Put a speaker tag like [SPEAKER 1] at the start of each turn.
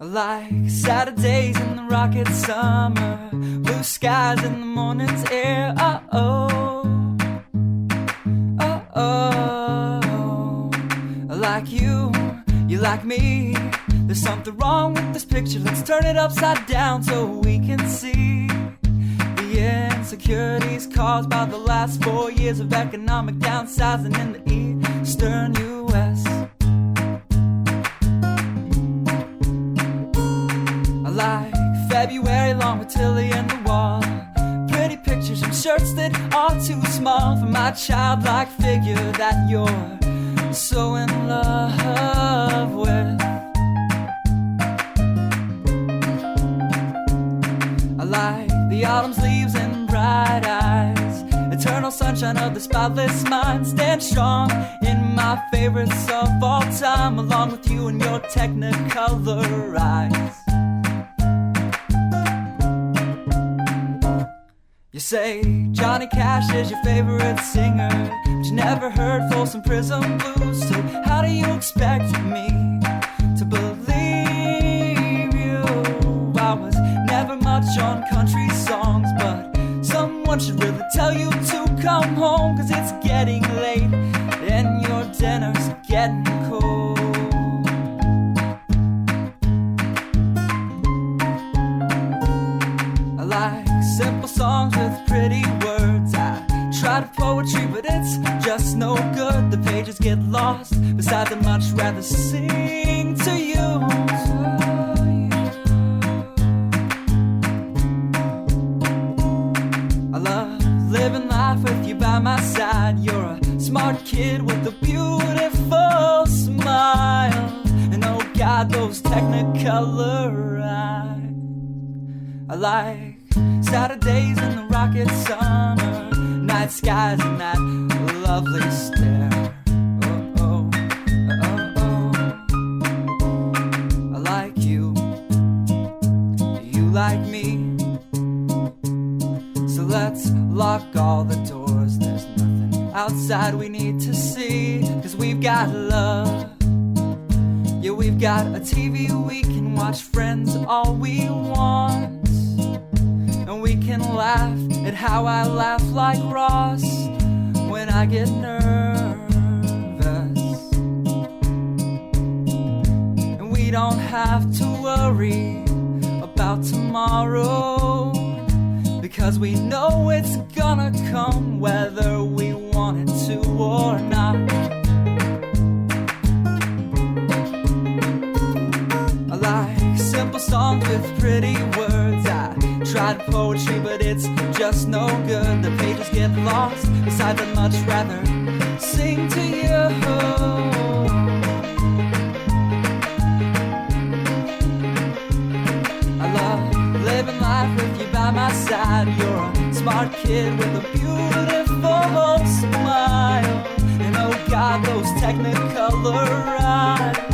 [SPEAKER 1] Like Saturdays in the rocket summer, blue skies in the morning's air. Oh, oh, oh. Like you like me. There's something wrong with this picture. Let's turn it upside down so we can see the insecurities caused by the last 4 years of economic downsizing in the eastern U.S. Like February long with Tilly and the wall, pretty pictures and shirts that are too small for my childlike figure that you're so in love with. I like the autumn's leaves and bright eyes, eternal sunshine of the spotless mind. Stand strong in my favorites of all time, along with you and your technicolor eyes. You say Johnny Cash is your favorite singer, but you never heard Folsom Prison Blues. So how do you expect me to believe you? I was never much on country songs, but someone should really tell you to come home, 'cause it's getting late and your dinner's getting cold. I like simple songs with pretty words. I tried poetry, but it's just no good. The pages get lost. Besides, I'd much rather sing to you. I love living life with you by my side. You're a smart kid with a beautiful smile, and oh God, those technicolor eyes. I like Saturdays in the rocket summer, night skies and that lovely stare. Oh, oh, oh, oh. I like you, you like me. So let's lock all the doors. There's nothing outside we need to see, 'cause we've got love. Yeah, we've got a TV we can watch, Friends all we want. And we can laugh at how I laugh like Ross when I get nervous. And we don't have to worry about tomorrow, because we know it's gonna come whether we want it to or not. I like simple songs with pretty words. I tried poetry, but it's just no good. The pages get lost. Besides, I'd much rather sing to you. I love living life with you by my side. You're a smart kid with a beautiful smile, and oh God, those technicolor eyes.